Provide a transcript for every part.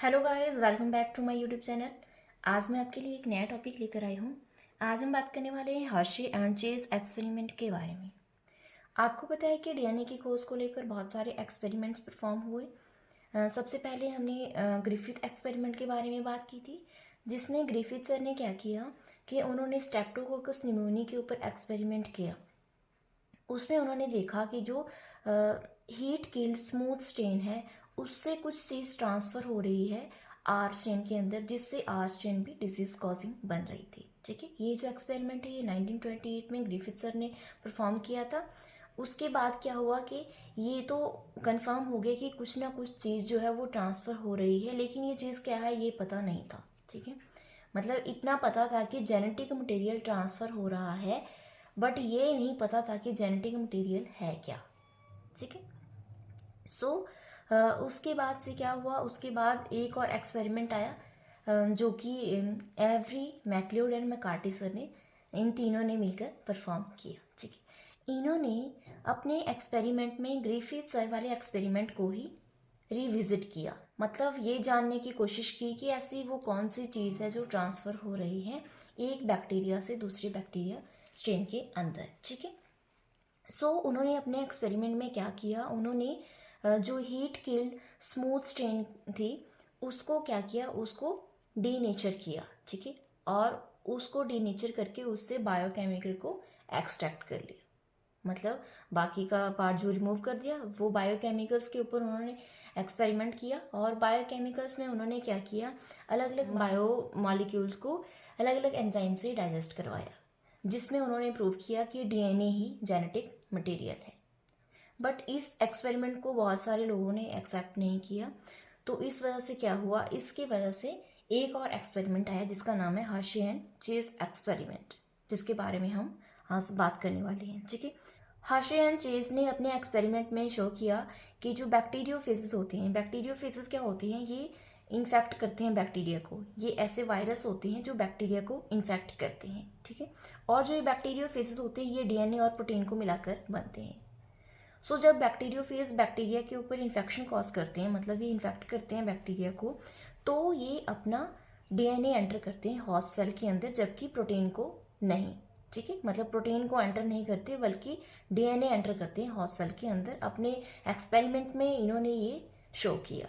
Hello guys, welcome back to my YouTube channel. आज मैं आपके लिए एक नया टॉपिक लेकर आई हूँ। आज हम बात करने वाले हैं हर्शी एंड चेज एक्सपेरिमेंट के बारे में। आपको पता है कि डीएनए की खोज को लेकर बहुत सारे एक्सपेरिमेंट्स परफॉर्म हुए। सबसे पहले हमने ग्रिफिथ एक्सपेरिमेंट के बारे में बात की थी, जिसमें ग्रिफिथ सर ने क्या किया कि उन्होंने स्ट्रेप्टोकोकस निमोनिया के ऊपर एक्सपेरिमेंट किया। उसमें उन्होंने देखा कि जो हीट किल्ड स्मूथ स्ट्रेन है उससे कुछ चीज़ ट्रांसफ़र हो रही है आर स्ट्रेन के अंदर, जिससे आर स्ट्रेन भी डिजीज़ कॉजिंग बन रही थी। ठीक है, ये जो एक्सपेरिमेंट है ये 1928 में ग्रिफिथ सर ने परफॉर्म किया था। उसके बाद क्या हुआ कि ये तो कंफर्म हो गया कि कुछ ना कुछ चीज़ जो है वो ट्रांसफ़र हो रही है, लेकिन ये चीज़ क्या है ये पता नहीं था। ठीक है, मतलब इतना पता था कि जेनेटिक मटेरियल ट्रांसफ़र हो रहा है, बट ये नहीं पता था कि जेनेटिक मटेरियल है क्या। ठीक है, सो उसके बाद से क्या हुआ, उसके बाद एक और एक्सपेरिमेंट आया जो कि Avery MacLeod and McCarty sir ने, इन तीनों ने मिलकर परफॉर्म किया। ठीक है, इन्होंने अपने एक्सपेरिमेंट में ग्रिफिथ सर वाले एक्सपेरिमेंट को ही रिविजिट किया। मतलब ये जानने की कोशिश की कि ऐसी वो कौन सी चीज़ है जो ट्रांसफ़र हो रही है एक बैक्टीरिया से दूसरे बैक्टीरिया स्ट्रेन के अंदर। ठीक है, सो उन्होंने अपने एक्सपेरिमेंट में क्या किया, उन्होंने जो हीट किल्ड स्मूथ स्ट्रेन थी उसको क्या किया, उसको डीनेचर किया। ठीक है, और उसको डीनेचर करके उससे बायोकेमिकल को एक्सट्रैक्ट कर लिया। मतलब बाकी का पार्ट जो रिमूव कर दिया, वो बायोकेमिकल्स के ऊपर उन्होंने एक्सपेरिमेंट किया। और बायोकेमिकल्स में उन्होंने क्या किया, अलग अलग बायो मॉलिक्यूल्स को अलग अलग एंजाइम से डाइजेस्ट करवाया, जिसमें उन्होंने प्रूव किया कि डीएनए ही जेनेटिक मटेरियल है। बट इस एक्सपेरिमेंट को बहुत सारे लोगों ने एक्सेप्ट नहीं किया। तो इस वजह से क्या हुआ, इसकी वजह से एक और एक्सपेरिमेंट आया जिसका नाम है हर्शी एंड चेज एक्सपेरिमेंट, जिसके बारे में हम आज बात करने वाले हैं। ठीक है, हर्शी एंड चेज ने अपने एक्सपेरिमेंट में शो किया कि जो बैक्टीरियोफेजेस होते हैं, बैक्टीरियोफेजेस क्या होते हैं, ये इन्फेक्ट करते हैं बैक्टीरिया को। ये ऐसे वायरस होते हैं जो बैक्टीरिया को इन्फेक्ट करते हैं। ठीक है, और जो ये बैक्टीरियोफेजेस होते हैं ये डीएनए और प्रोटीन को मिलाकर बनते हैं। सो जब बैक्टीरियोफेज बैक्टीरिया के ऊपर इन्फेक्शन कॉज करते हैं, मतलब ये इन्फेक्ट करते हैं बैक्टीरिया को, तो ये अपना डीएनए एंटर करते हैं हॉस्ट सेल के अंदर, जबकि प्रोटीन को नहीं। ठीक है, मतलब प्रोटीन को एंटर नहीं करते बल्कि डीएनए एंटर करते हैं हॉस्ट सेल के अंदर। अपने एक्सपेरिमेंट में इन्होंने ये शो किया।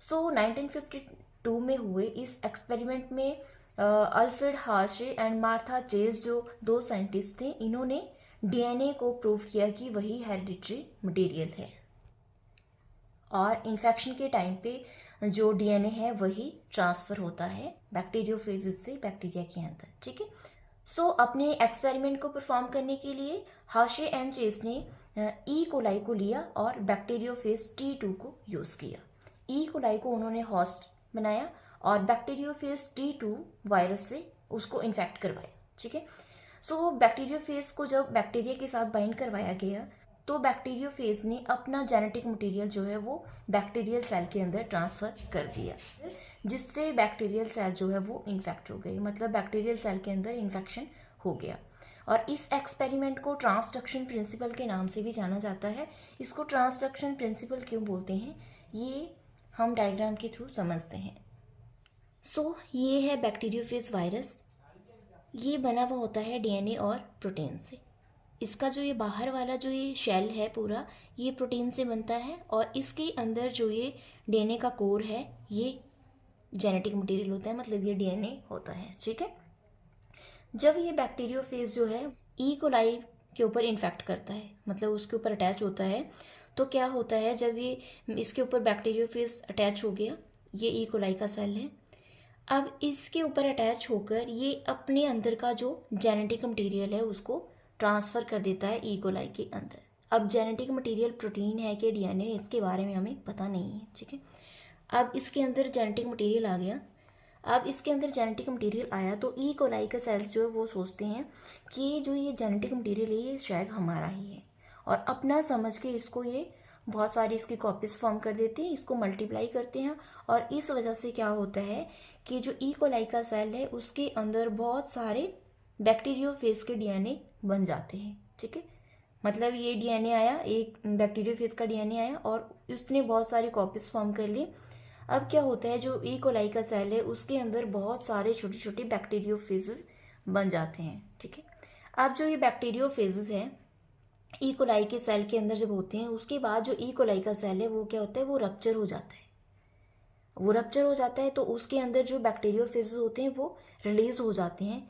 सो 1952 में हुए इस एक्सपेरिमेंट में Alfred Hershey and Martha chase जो दो साइंटिस्ट थे, इन्होंने डीएनए को प्रूव किया कि वही हेरिडिटरी मटेरियल है, और इन्फेक्शन के टाइम पे जो डीएनए है वही ट्रांसफ़र होता है बैक्टीरियोफेजेस से बैक्टीरिया के अंदर। ठीक है, सो अपने एक्सपेरिमेंट को परफॉर्म करने के लिए हर्शी एंड चेज ने ई कोलाई को लिया और बैक्टीरियोफेज T2 को यूज़ किया। ई कोलाई को उन्होंने हॉस्ट बनाया और बैक्टीरियोफेज T2 वायरस से उसको इन्फेक्ट करवाया। ठीक है, सो बैक्टीरियोफेज को जब बैक्टीरिया के साथ बाइंड करवाया गया तो बैक्टीरियोफेज ने अपना जेनेटिक मटेरियल जो है वो बैक्टीरियल सेल के अंदर ट्रांसफ़र कर दिया, जिससे बैक्टीरियल सेल जो है वो इन्फेक्ट हो गई। मतलब बैक्टीरियल सेल के अंदर इन्फेक्शन हो गया। और इस एक्सपेरिमेंट को ट्रांसडक्शन प्रिंसिपल के नाम से भी जाना जाता है। इसको ट्रांसडक्शन प्रिंसिपल क्यों बोलते हैं ये हम डायग्राम के थ्रू समझते हैं। सो ये है बैक्टीरियोफेज वायरस। ये बना हुआ होता है डीएनए और प्रोटीन से। इसका जो ये बाहर वाला जो ये शेल है पूरा, ये प्रोटीन से बनता है, और इसके अंदर जो ये डीएनए का कोर है ये जेनेटिक मटेरियल होता है, मतलब ये डीएनए होता है। ठीक है, जब ये बैक्टीरियोफेज जो है ई कोलाई के ऊपर इन्फेक्ट करता है, मतलब उसके ऊपर अटैच होता है, तो क्या होता है, जब ये इसके ऊपर बैक्टीरियोफेज अटैच हो गया, ये ई कोलाई का सेल है, अब इसके ऊपर अटैच होकर ये अपने अंदर का जो जेनेटिक मटेरियल है उसको ट्रांसफ़र कर देता है ई कोलाई के अंदर। अब जेनेटिक मटेरियल प्रोटीन है कि डीएनए, इसके बारे में हमें पता नहीं है। ठीक है, अब इसके अंदर जेनेटिक मटेरियल आ गया। अब इसके अंदर जेनेटिक मटेरियल आया तो ई कोलाई के सेल्स जो है वो सोचते हैं कि जो ये जेनेटिक मटेरियल है ये शायद हमारा ही है, और अपना समझ के इसको ये बहुत सारी इसकी कॉपीज़ फॉर्म कर देते हैं, इसको मल्टीप्लाई करते हैं। और इस वजह से क्या होता है कि जो ई कोलाई का सेल है उसके अंदर बहुत सारे बैक्टीरियोफेज के डीएनए बन जाते हैं। ठीक है, मतलब ये डीएनए आया, एक बैक्टीरियोफेज का डीएनए आया और उसने बहुत सारी कॉपीज़ फॉर्म कर ली अब क्या होता है, जो ई कोलाई का सेल है उसके अंदर बहुत सारे छोटे छोटे बैक्टीरियोफेजेस बन जाते हैं, ठीक है। अब जो ये बैक्टीरियोफेजेस हैं ई कोलाई के सेल के अंदर जब होते हैं, उसके बाद जो ई कोलाई का सेल है वो क्या होता है, वो रप्चर हो जाता है। वो रप्चर हो जाता है तो उसके अंदर जो बैक्टीरियोफेजेस होते हैं वो रिलीज हो जाते हैं,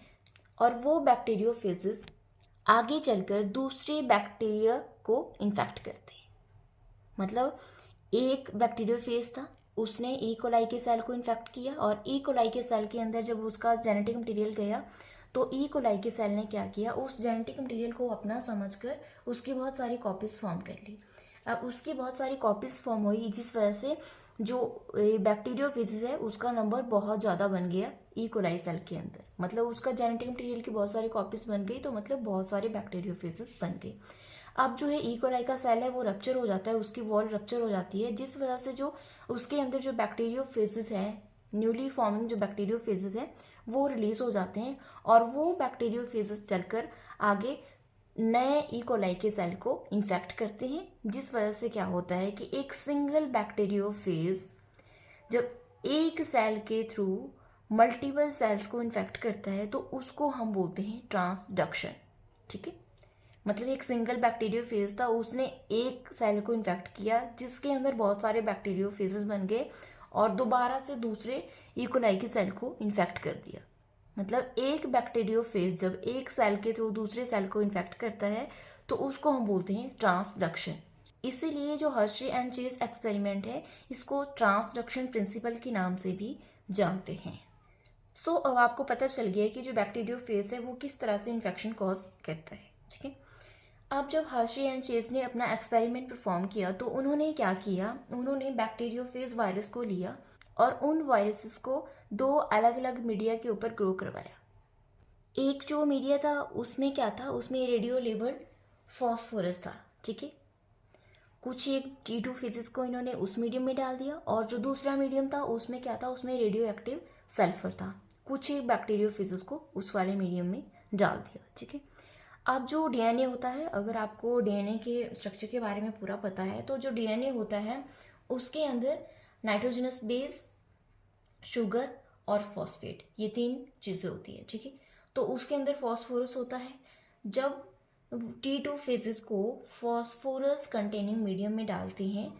और वो बैक्टीरियोफेजेस आगे चलकर दूसरे बैक्टीरिया को इन्फेक्ट करते हैं। मतलब एक बैक्टीरियोफेज था, उसने ई कोलाई के सेल को इन्फेक्ट किया, और ई कोलाई के सेल के अंदर जब उसका जेनेटिक मटेरियल गया तो ई कोलाई के सेल ने क्या किया, उस जेनेटिक मटेरियल को अपना समझकर उसकी बहुत सारी कॉपीज फॉर्म कर ली। अब उसकी बहुत सारी कॉपीज फॉर्म हुई, जिस वजह से जो बैक्टीरियोफेजेस है उसका नंबर बहुत ज़्यादा बन गया ई कोलाई सेल के अंदर। मतलब उसका जेनेटिक मटेरियल की बहुत सारी कॉपीज बन गई, तो मतलब बहुत सारे बैक्टीरियोफेजेस बन गए। अब जो है ई कोलाई का सेल है वो रप्चर हो जाता है, उसकी वॉल रप्चर हो जाती है, जिस वजह से जो उसके अंदर जो बैक्टीरियोफेजेस है, न्यूली फॉर्मिंग जो बैक्टीरियोफेजेस है वो रिलीज हो जाते हैं, और वो बैक्टीरियोफेजेस चलकर आगे नए ई कोलाई के सेल को इन्फेक्ट करते हैं, जिस वजह से क्या होता है कि एक सिंगल बैक्टीरियोफेज जब एक सेल के थ्रू मल्टीपल सेल्स को इन्फेक्ट करता है तो उसको हम बोलते हैं ट्रांसडक्शन, ठीक है। मतलब एक सिंगल बैक्टीरियोफेज था, उसने एक सेल को इन्फेक्ट किया जिसके अंदर बहुत सारे बैक्टीरियोफेजेस बन गए, और दोबारा से दूसरे ई कोलाई के सेल को इन्फेक्ट कर दिया। मतलब एक बैक्टीरियोफेज जब एक सेल के थ्रू दूसरे सेल को इन्फेक्ट करता है तो उसको हम बोलते हैं ट्रांसडक्शन। इसीलिए जो हर्शी एंड चेज एक्सपेरिमेंट है इसको ट्रांसडक्शन प्रिंसिपल के नाम से भी जानते हैं। सो अब आपको पता चल गया है कि जो बैक्टीरियोफेज है वो किस तरह से इन्फेक्शन कॉज करता है, ठीक है। अब जब हर्शी एंड चेज ने अपना एक्सपेरिमेंट परफॉर्म किया तो उन्होंने क्या किया, उन्होंने बैक्टीरियोफेज वायरस को लिया और उन वायरसेस को दो अलग अलग मीडिया के ऊपर ग्रो करवाया। एक जो मीडिया था उसमें क्या था, उसमें रेडियो लेबल्ड फॉस्फोरस था, ठीक है। कुछ एक T2 फेजेस को इन्होंने उस मीडियम में डाल दिया, और जो दूसरा मीडियम था उसमें क्या था, उसमें रेडियो एक्टिव सल्फर था। कुछ एक बैक्टीरियोफेजेस को उस वाले मीडियम में डाल दिया, ठीक है। अब जो डीएनए होता है, अगर आपको डीएनए के स्ट्रक्चर के बारे में पूरा पता है तो जो डीएनए होता है उसके अंदर नाइट्रोजनस बेस, शुगर और फॉस्फेट, ये तीन चीज़ें होती है, ठीक है। तो उसके अंदर फॉस्फोरस होता है। जब T2 फेजेस को फॉस्फोरस कंटेनिंग मीडियम में डालते हैं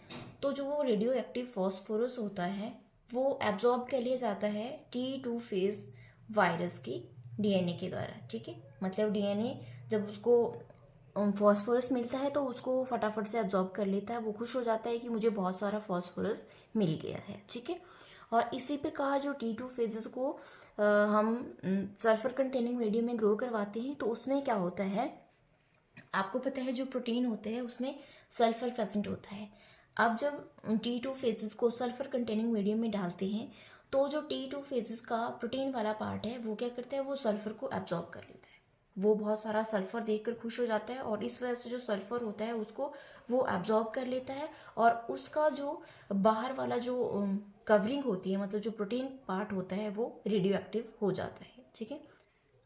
तो जो वो रेडियो एक्टिव फॉस्फोरस होता है वो एब्जॉर्ब कर लिया जाता है T2 फेज वायरस के डीएनए के द्वारा, ठीक है। मतलब डीएनए जब उसको फॉस्फोरस मिलता है तो उसको फटाफट से एब्जॉर्ब कर लेता है, वो खुश हो जाता है कि मुझे बहुत सारा फॉस्फोरस मिल गया है, ठीक है। और इसी प्रकार जो T2 फेजेस को हम सल्फर कंटेनिंग मीडियम में ग्रो करवाते हैं तो उसमें क्या होता है, आपको पता है जो प्रोटीन होते हैं उसमें सल्फर प्रेजेंट होता है। अब जब T2 फेजेस को सल्फर कंटेनिंग मीडियम में डालते हैं तो जो T2 फेजेस का प्रोटीन वाला पार्ट है वो क्या करता है, वो सल्फर को एब्जॉर्ब कर लेता है। वो बहुत सारा सल्फर देखकर खुश हो जाता है, और इस वजह से जो सल्फर होता है उसको वो एब्जॉर्ब कर लेता है, और उसका जो बाहर वाला जो कवरिंग होती है, मतलब जो प्रोटीन पार्ट होता है वो रेडियो एक्टिव हो जाता है, ठीक है।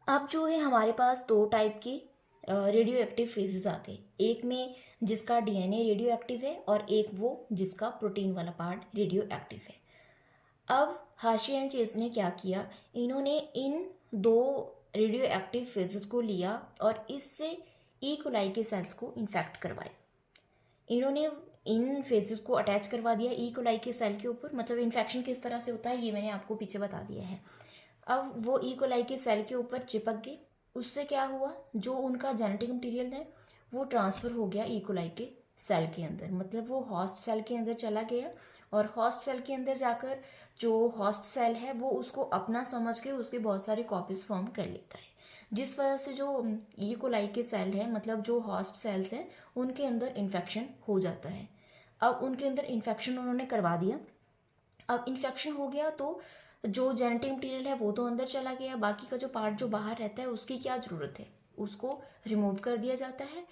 अब जो है हमारे पास दो टाइप की रेडियो एक्टिव फेजेस आ गए, एक में जिसका डीएनए रेडियो एक्टिव है और एक वो जिसका प्रोटीन वाला पार्ट रेडियो एक्टिव है। अब हाशी एंड चेज ने क्या किया, इन्होंने इन दो रेडियो एक्टिव फेजेस को लिया और इससे ई कोलाई के सेल्स को इन्फेक्ट करवाया। इन्होंने इन फेजेस को अटैच करवा दिया ई कोलाई के सेल के ऊपर। मतलब इन्फेक्शन किस तरह से होता है ये मैंने आपको पीछे बता दिया है। अब वो ई कोलाई के सेल के ऊपर चिपक गए, उससे क्या हुआ, जो उनका जेनेटिक मटेरियल है वो ट्रांसफ़र हो गया ई कोलाई के सेल के अंदर। मतलब वो हॉस्ट सेल के अंदर चला गया, और हॉस्ट सेल के अंदर जाकर जो हॉस्ट सेल है वो उसको अपना समझ के उसके बहुत सारी कॉपीज फॉर्म कर लेता है, जिस वजह से जो ई कोलाई के सेल है, मतलब जो हॉस्ट सेल्स हैं, उनके अंदर इन्फेक्शन हो जाता है। अब उनके अंदर इन्फेक्शन उन्होंने करवा दिया। अब इन्फेक्शन हो गया तो जो जेनेटिक मटेरियल है वो तो अंदर चला गया, बाकी का जो पार्ट जो बाहर रहता है उसकी क्या ज़रूरत है, उसको रिमूव कर दिया जाता है।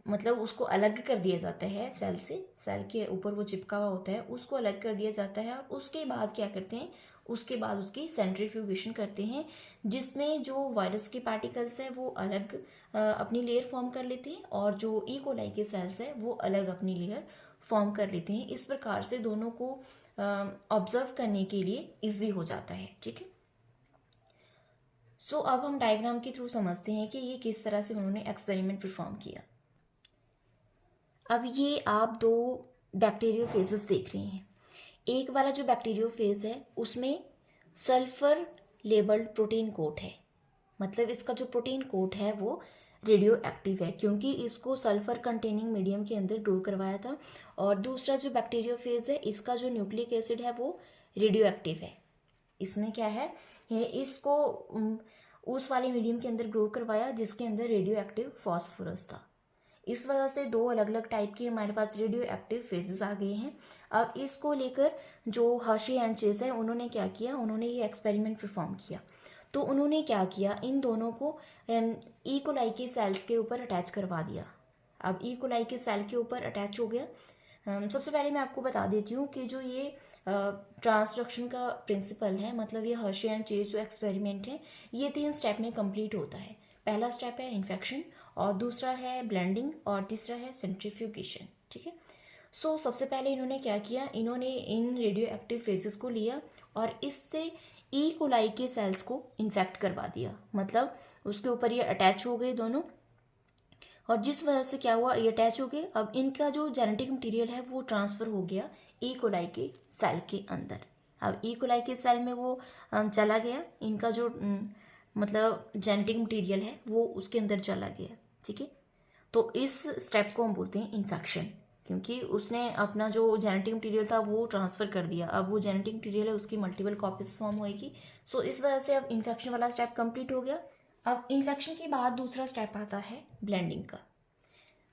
मतलब उसको अलग कर दिया जाता है सेल से, सेल के ऊपर वो चिपका हुआ होता है उसको अलग कर दिया जाता है। और उसके बाद क्या करते हैं, उसके बाद उसकी सेंट्रीफ्यूगेशन करते हैं, जिसमें जो वायरस के पार्टिकल्स हैं वो अलग अपनी लेयर फॉर्म कर लेते हैं, और जो ई कोलाई के सेल्स है वो अलग अपनी लेयर फॉर्म कर लेते हैं। इस प्रकार से दोनों को ऑब्जर्व करने के लिए इजी हो जाता है। ठीक है, सो अब हम डायग्राम के थ्रू समझते हैं कि ये किस तरह से उन्होंने एक्सपेरिमेंट परफॉर्म किया। अब ये आप दो बैक्टीरियोफेजेस देख रहे हैं। एक वाला जो बैक्टीरियोफेज है उसमें सल्फर लेबल्ड प्रोटीन कोट है, मतलब इसका जो प्रोटीन कोट है वो रेडियो एक्टिव है क्योंकि इसको सल्फर कंटेनिंग मीडियम के अंदर ग्रो करवाया था। और दूसरा जो बैक्टीरियोफेज है इसका जो न्यूक्लिक एसिड है वो रेडियो एक्टिव है। इसमें क्या है, ये इसको उस वाले मीडियम के अंदर ग्रो करवाया जिसके अंदर रेडियो एक्टिव फॉस्फोरस था। इस वजह से दो अलग अलग टाइप के हमारे पास रेडियो एक्टिव फेजेस आ गए हैं। अब इसको लेकर जो हर्शी एंड चेस है उन्होंने क्या किया, उन्होंने ये एक्सपेरिमेंट परफॉर्म किया। तो उन्होंने क्या किया, इन दोनों को ई कोलाई के सेल्स के ऊपर अटैच करवा दिया। अब ई कोलाई के सेल के ऊपर अटैच हो गया। सबसे पहले मैं आपको बता देती हूँ कि जो ये ट्रांसडक्शन का प्रिंसिपल है, मतलब ये हर्शी एंड चेस जो एक्सपेरिमेंट है ये 3 स्टेप में कंप्लीट होता है। पहला स्टेप है इन्फेक्शन, और दूसरा है ब्लेंडिंग, और तीसरा है सेंट्रीफ्यूगेशन। ठीक है, सो सबसे पहले इन्होंने क्या किया, इन्होंने इन रेडियो एक्टिव फेजेस को लिया और इससे ई कोलाई के सेल्स को इन्फेक्ट करवा दिया, मतलब उसके ऊपर ये अटैच हो गए दोनों। और जिस वजह से क्या हुआ, ये अटैच हो गए। अब इनका जो जेनेटिक मटेरियल है वो ट्रांसफ़र हो गया ई कोलाई के सेल के अंदर। अब ई कोलाई के सेल में वो चला गया, इनका जो मतलब जेनेटिक मटेरियल है वो उसके अंदर चला गया। ठीक है, तो इस स्टेप को हम बोलते हैं इन्फेक्शन, क्योंकि उसने अपना जो जेनेटिक मटेरियल था वो ट्रांसफ़र कर दिया। अब वो जेनेटिक मटेरियल है उसकी मल्टीपल कॉपीज फॉर्म होएगी। सो इस वजह से अब इन्फेक्शन वाला स्टेप कंप्लीट हो गया। अब इन्फेक्शन के बाद दूसरा स्टेप आता है ब्लेंडिंग का,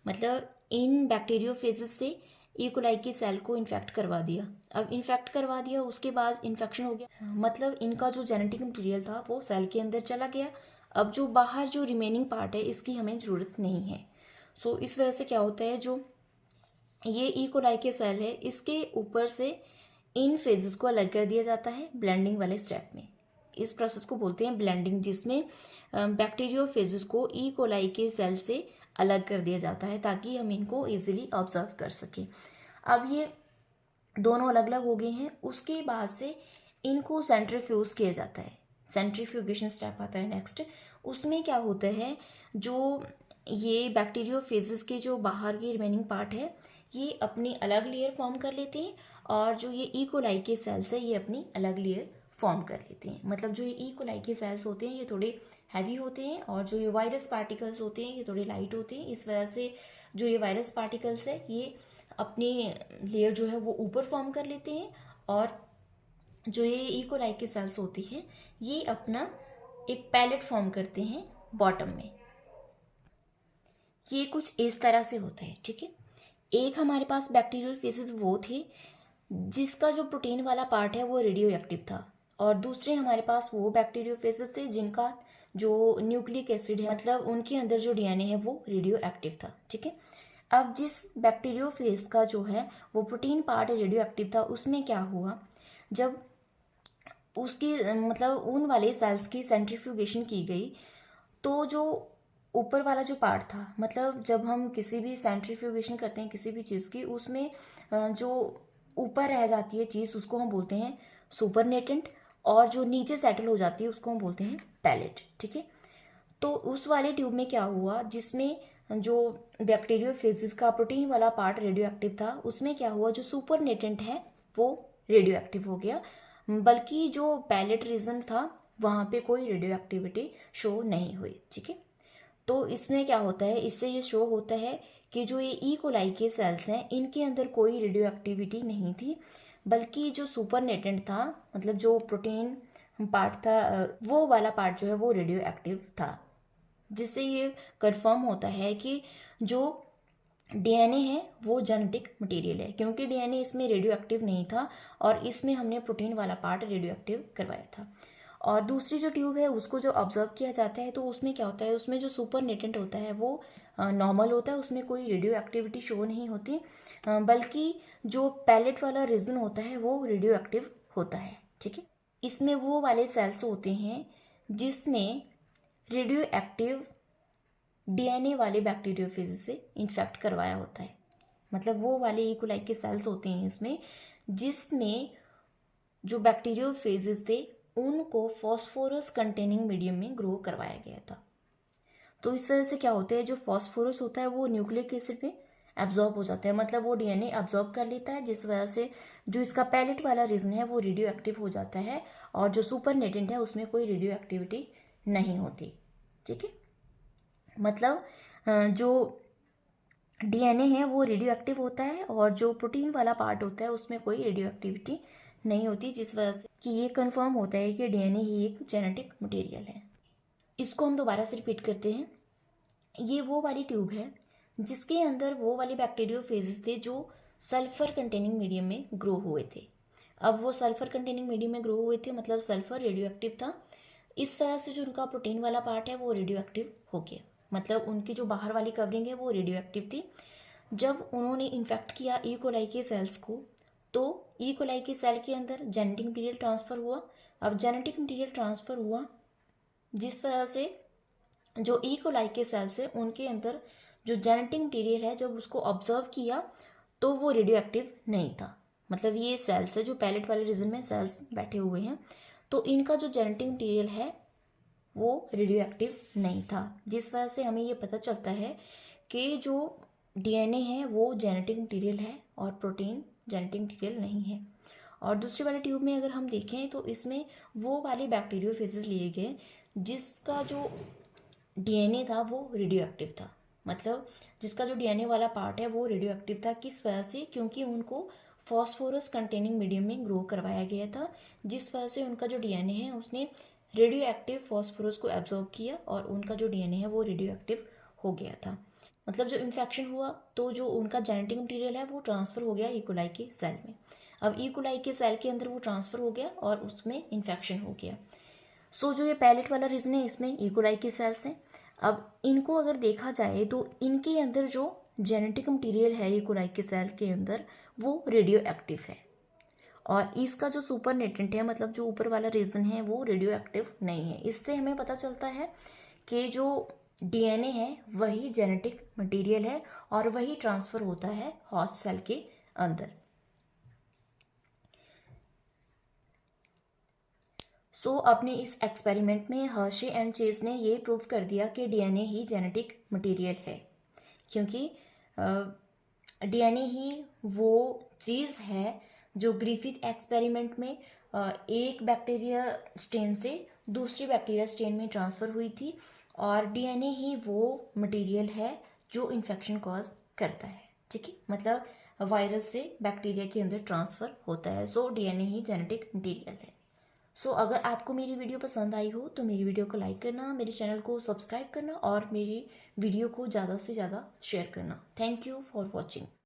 मतलब इन बैक्टीरियोफेजेस से ई कोलाई के सेल को इन्फेक्ट करवा दिया। अब इन्फेक्ट करवा दिया उसके बाद इन्फेक्शन हो गया, मतलब इनका जो जेनेटिक मटेरियल था वो सेल के अंदर चला गया। अब जो बाहर जो रिमेनिंग पार्ट है इसकी हमें ज़रूरत नहीं है। सो इस वजह से क्या होता है, जो ये ई कोलाई के सेल है इसके ऊपर से इन फेजेस को अलग कर दिया जाता है ब्लेंडिंग वाले स्टेप में। इस प्रोसेस को बोलते हैं ब्लेंडिंग, जिसमें बैक्टीरियोफेजेस को ई कोलाई के सेल से अलग कर दिया जाता है ताकि हम इनको इजीली ऑब्जर्व कर सकें। अब ये दोनों अलग अलग हो गए हैं, उसके बाद से इनको सेंट्रीफ्यूज किया जाता है। सेंट्रीफ्यूगेशन स्टेप आता है नेक्स्ट। उसमें क्या होता है, जो ये बैक्टीरियोफेजेस के जो बाहर के रिमेनिंग पार्ट है ये अपनी अलग लेयर फॉर्म कर लेते हैं, और जो ये ई कोलाई के सेल्स है ये अपनी अलग लेयर फॉर्म कर लेते हैं। मतलब जो ये ई कोलाई के सेल्स होते हैं ये थोड़े हैवी होते हैं, और जो ये वायरस पार्टिकल्स होते हैं ये थोड़े लाइट होते हैं। इस वजह से जो ये वायरस पार्टिकल्स है ये अपनी लेयर जो है वो ऊपर फॉर्म कर लेते हैं, और जो ये ई कोलाई के सेल्स होती हैं ये अपना एक पैलेट फॉर्म करते हैं बॉटम में। ये कुछ इस तरह से होता है। ठीक है, एक हमारे पास बैक्टीरियल फेसेस वो थे जिसका जो प्रोटीन वाला पार्ट है वो रेडियो एक्टिव था, और दूसरे हमारे पास वो बैक्टीरियोफेजेस थे जिनका जो न्यूक्लिक एसिड है, मतलब उनके अंदर जो डीएनए है वो रेडियो एक्टिव था। ठीक है, अब जिस बैक्टीरियोफेज का जो है वो प्रोटीन पार्ट रेडियो एक्टिव था, उसमें क्या हुआ, जब उसकी मतलब उन वाले सेल्स की सेंट्रीफ्यूगेशन की गई तो जो ऊपर वाला जो पार्ट था, मतलब जब हम किसी भी सेंट्रीफ्यूगेशन करते हैं किसी भी चीज़ की, उसमें जो ऊपर रह जाती है चीज़ उसको हम बोलते हैं सुपरनेटेंट, और जो नीचे सेटल हो जाती है उसको हम बोलते हैं पैलेट। ठीक है, तो उस वाले ट्यूब में क्या हुआ, जिसमें जो बैक्टीरियोफेजिस का प्रोटीन वाला पार्ट रेडियो एक्टिव था, उसमें क्या हुआ, जो सुपरनेटेंट है वो रेडियो एक्टिव हो गया, बल्कि जो पैलेट रीजन था वहाँ पे कोई रेडियो एक्टिविटी शो नहीं हुई। ठीक है, तो इसमें क्या होता है, इससे ये शो होता है कि जो ये ई कोलाई के सेल्स हैं इनके अंदर कोई रेडियो एक्टिविटी नहीं थी, बल्कि जो सुपरनेटेंट था, मतलब जो प्रोटीन पार्ट था वो वाला पार्ट जो है वो रेडियो एक्टिव था, जिससे ये कंफर्म होता है कि जो डीएनए है वो जेनेटिक मटेरियल है, क्योंकि डीएनए इसमें रेडियो एक्टिव नहीं था और इसमें हमने प्रोटीन वाला पार्ट रेडियो एक्टिव करवाया था। और दूसरी जो ट्यूब है उसको जो ऑब्जर्व किया जाता है तो उसमें क्या होता है, उसमें जो सुपरनेटेंट होता है वो नॉर्मल होता है, उसमें कोई रेडियो एक्टिविटी शो नहीं होती, बल्कि जो पैलेट वाला रीजन होता है वो रेडियो एक्टिव होता है। ठीक है, इसमें वो वाले सेल्स होते हैं जिसमें रेडियो एक्टिव डीएनए वाले बैक्टीरियोफेज से इन्फेक्ट करवाया होता है, मतलब वो वाले ई कोलाई के सेल्स होते हैं इसमें जिसमें जो बैक्टीरियोफेजेस थे उनको फॉस्फोरस कंटेनिंग मीडियम में ग्रो करवाया गया था। तो इस वजह से क्या होता है, जो फॉस्फोरस होता है वो न्यूक्लिक एसिड पे एब्जॉर्ब हो जाता है, मतलब वो डीएनए एब्जॉर्ब कर लेता है, जिस वजह से जो इसका पैलेट वाला रीजन है वो रेडियो एक्टिव हो जाता है, और जो सुपरनेटेंट है उसमें कोई रेडियो एक्टिविटी नहीं होती। ठीक है, मतलब जो डीएनए है वो रेडियो एक्टिव होता है, और जो प्रोटीन वाला पार्ट होता है उसमें कोई रेडियो एक्टिविटी नहीं होती, जिस वजह से कि ये कंफर्म होता है कि डीएनए ही एक जेनेटिक मटेरियल है। इसको हम दोबारा से रिपीट करते हैं। ये वो वाली ट्यूब है जिसके अंदर वो वाले बैक्टीरियोफेजेस थे जो सल्फर कंटेनिंग मीडियम में ग्रो हुए थे। अब वो सल्फर कंटेनिंग मीडियम में ग्रो हुए थे, मतलब सल्फर रेडियो एक्टिव था, इस वजह से जो उनका प्रोटीन वाला पार्ट है वो रेडियो एक्टिव हो गया, मतलब उनकी जो बाहर वाली कवरिंग है वो रेडियो एक्टिव थी। जब उन्होंने इन्फेक्ट किया ई कोलाई के सेल्स को, तो ई कोलाई के सेल के अंदर जेनेटिक मटीरियल ट्रांसफ़र हुआ। अब जेनेटिक मटीरियल ट्रांसफ़र हुआ जिस वजह से जो ई कोलाई के सेल्स है उनके अंदर जो जेनेटिक मटीरियल है जब उसको ऑब्जर्व किया तो वो रेडियो एक्टिव नहीं था। मतलब ये सेल्स है जो पैलेट वाले रीजन में सेल्स बैठे हुए हैं, तो इनका जो जेनेटिक मटीरियल है वो रेडियो एक्टिव नहीं था, जिस वजह से हमें ये पता चलता है कि जो डीएनए है वो जेनेटिक मटीरियल है और प्रोटीन जेनेटिक मटीरियल नहीं है। और दूसरी वाली ट्यूब में अगर हम देखें तो इसमें वो वाले बैक्टीरियोफेजेस लिए गए जिसका जो डीएनए था वो रेडियो एक्टिव था, मतलब जिसका जो डीएनए वाला पार्ट है वो रेडियो एक्टिव था। किस वजह से? क्योंकि उनको फॉस्फोरस कंटेनिंग मीडियम में ग्रो करवाया गया था, जिस वजह से उनका जो डीएनए है उसने रेडियो एक्टिव फॉस्फोरस को एब्जॉर्ब किया और उनका जो डीएनए है वो रेडियो एक्टिव हो गया था। मतलब जो इन्फेक्शन हुआ तो जो उनका जेनेटिक मटीरियल है वो ट्रांसफ़र हो गया ई कोलाई के सेल में। अब ई कोलाई के सेल के अंदर वो ट्रांसफ़र हो गया और उसमें इन्फेक्शन हो गया। सो जो ये पैलेट वाला रीजन है इसमें ई कोलाई के सेल्स हैं। अब इनको अगर देखा जाए तो इनके अंदर जो जेनेटिक मटेरियल है ई कोलाई के सेल के अंदर वो रेडियो एक्टिव है, और इसका जो सुपरनेटेंट है मतलब जो ऊपर वाला रीजन है वो रेडियो एक्टिव नहीं है। इससे हमें पता चलता है कि जो डीएनए है वही जेनेटिक मटेरियल है और वही ट्रांसफ़र होता है होस्ट सेल के अंदर। अपने इस एक्सपेरिमेंट में हर्शे एंड चेज ने ये प्रूव कर दिया कि डीएनए ही जेनेटिक मटेरियल है, क्योंकि डीएनए ही वो चीज़ है जो ग्रिफिथ एक्सपेरिमेंट में एक बैक्टीरिया स्ट्रेन से दूसरी बैक्टीरिया स्ट्रेन में ट्रांसफ़र हुई थी, और डीएनए ही वो मटेरियल है जो इन्फेक्शन कॉज करता है। ठीक है, मतलब वायरस से बैक्टीरिया के अंदर ट्रांसफ़र होता है। सो डीएनए ही जेनेटिक मटेरियल है। अगर आपको मेरी वीडियो पसंद आई हो तो मेरी वीडियो को लाइक करना, मेरे चैनल को सब्सक्राइब करना और मेरी वीडियो को ज़्यादा से ज़्यादा शेयर करना। Thank you for watching.